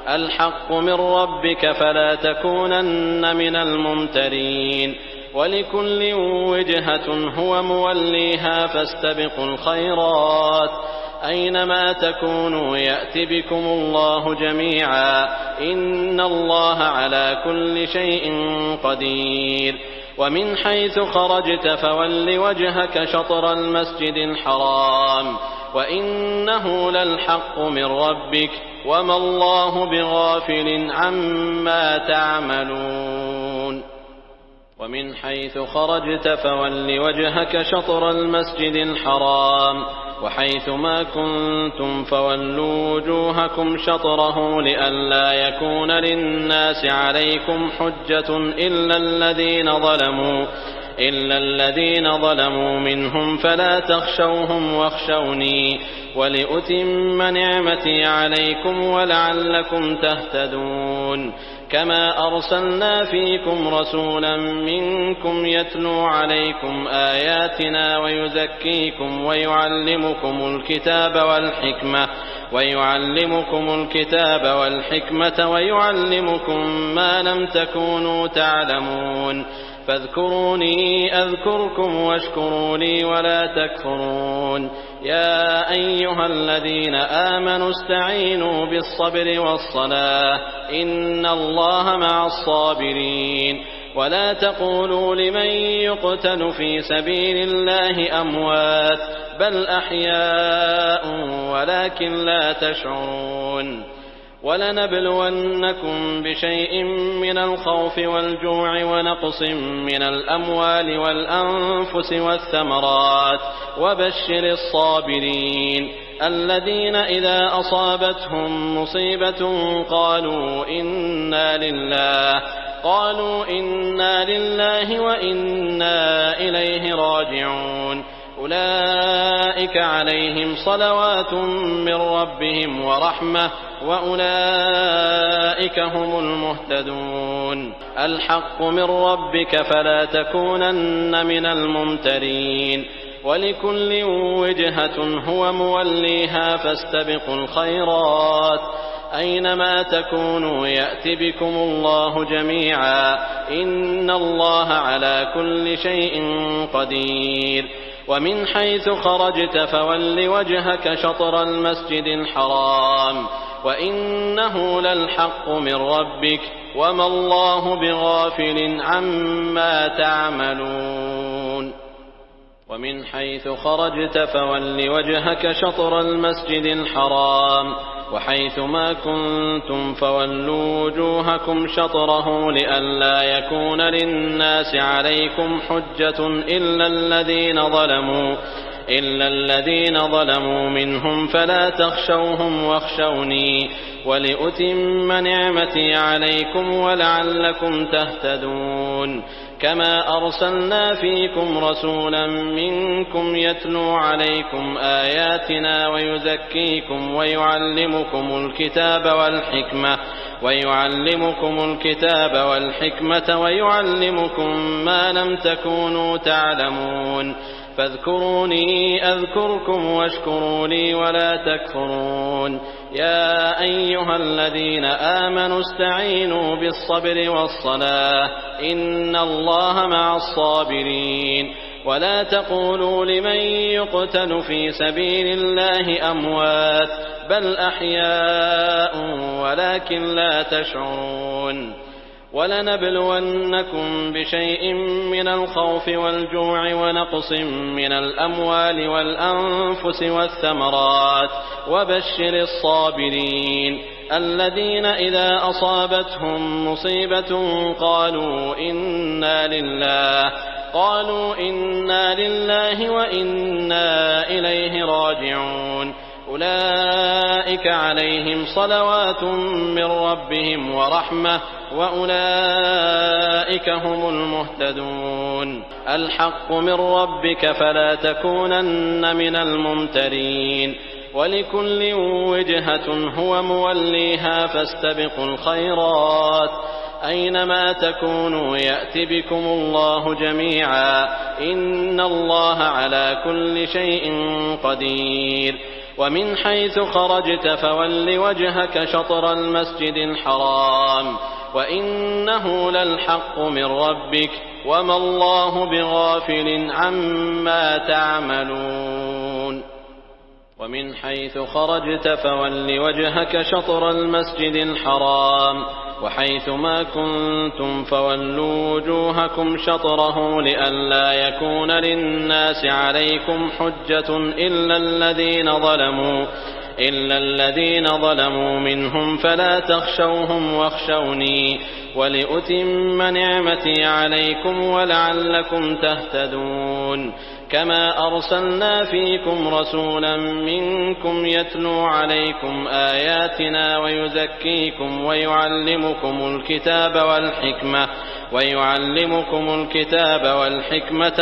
الحق من ربك فلا تكونن من الممترين ولكل وجهة هو موليها فاستبقوا الخيرات أينما تكونوا يأت بكم الله جميعا إن الله على كل شيء قدير ومن حيث خرجت فول وجهك شطر المسجد الحرام وإنه للحق من ربك وما الله بغافل عما تعملون ومن حيث خرجت فول وجهك شطر المسجد الحرام وحيث ما كنتم فولوا وجوهكم شطره لئلا يكون للناس عليكم حجة إلا الذين ظلموا منهم فلا تخشوهم واخشوني ولأتم نعمتي عليكم ولعلكم تهتدون كما أرسلنا فيكم رسولا منكم يتلو عليكم آياتنا ويزكيكم ويعلمكم الكتاب والحكمة ويعلمكم ما لم تكونوا تعلمون فاذكروني أذكركم واشكروا لي ولا تكفرون يا أيها الذين آمنوا استعينوا بالصبر والصلاة إن الله مع الصابرين ولا تقولوا لمن يقتل في سبيل الله أموات بل أحياء ولكن لا تشعرون ولنبلونكم بشيء من الخوف والجوع ونقص من الأموال والأنفس والثمرات وبشر الصابرين الذين إذا أصابتهم مصيبة قالوا إنا لله وإنا إليه راجعون أولئك عليهم صلوات من ربهم ورحمة وأولئك هم المهتدون الحق من ربك فلا تكونن من الممترين ولكل وجهة هو موليها فاستبقوا الخيرات أينما تكونوا يأت بكم الله جميعا إن الله على كل شيء قدير ومن حيث خرجت فول وجهك شطر المسجد الحرام وإنه للحق من ربك وما الله بغافل عما تعملون ومن حيث خرجت فول وجهك شطر المسجد الحرام وحيث ما كنتم فولوا وجوهكم شطره لئلا يكون للناس عليكم حجة إلا الذين ظلموا منهم فلا تخشوهم واخشوني ولأتم نعمتي عليكم ولعلكم تهتدون كما أرسلنا فيكم رسولا منكم يتلو عليكم آياتنا ويزكيكم ويعلمكم الكتاب والحكمة ويعلمكم ما لم تكونوا تعلمون فاذكروني أذكركم واشكروا لي ولا تكفرون يا أيها الذين آمنوا استعينوا بالصبر والصلاة إن الله مع الصابرين ولا تقولوا لمن يقتل في سبيل الله أموات بل أحياء ولكن لا تشعرون ولنبلونكم بشيء من الخوف والجوع ونقص من الأموال والأنفس والثمرات وبشر الصابرين الذين إذا أصابتهم مصيبة قالوا إنا لله وإنا إليه راجعون أولئك عليهم صلوات من ربهم ورحمة وأولئك هم المهتدون الحق من ربك فلا تكونن من الممترين ولكل وجهة هو موليها فاستبقوا الخيرات أينما تكونوا يأت بكم الله جميعا إن الله على كل شيء قدير ومن حيث خرجت فول وجهك شطر المسجد الحرام وإنه للحق من ربك وما الله بغافل عما تعملون ومن حيث خرجت فول وجهك شطر المسجد الحرام وحيث ما كنتم فولوا وجوهكم شطره لئلا يكون للناس عليكم حجة إلا الذين ظلموا منهم فلا تخشوهم واخشوني ولأتم نعمتي عليكم ولعلكم تهتدون كما أرسلنا فيكم رسولا منكم يتلو عليكم آياتنا ويزكيكم ويعلمكم الكتاب والحكمة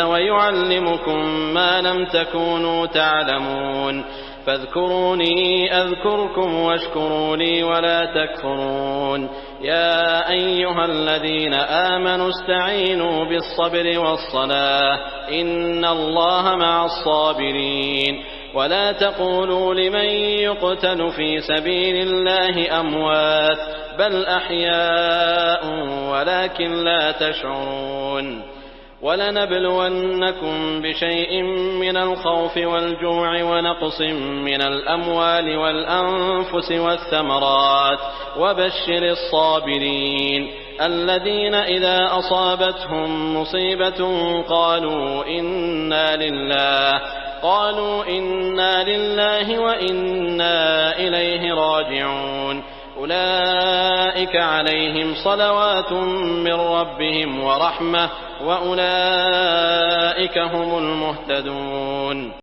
ويعلمكم ما لم تكونوا تعلمون فاذكروني أذكركم واشكروا لي ولا تكفرون يا أيها الذين آمنوا استعينوا بالصبر والصلاة إن الله مع الصابرين ولا تقولوا لمن يقتل في سبيل الله أموات بل أحياء ولكن لا تشعرون ولنبلونكم بشيء من الخوف والجوع ونقص من الأموال والأنفس والثمرات وبشر الصابرين الذين إذا أصابتهم مصيبة قالوا إنا لله وإنا إليه راجعون أولئك عليهم صلوات من ربهم ورحمة وأولئك هم المهتدون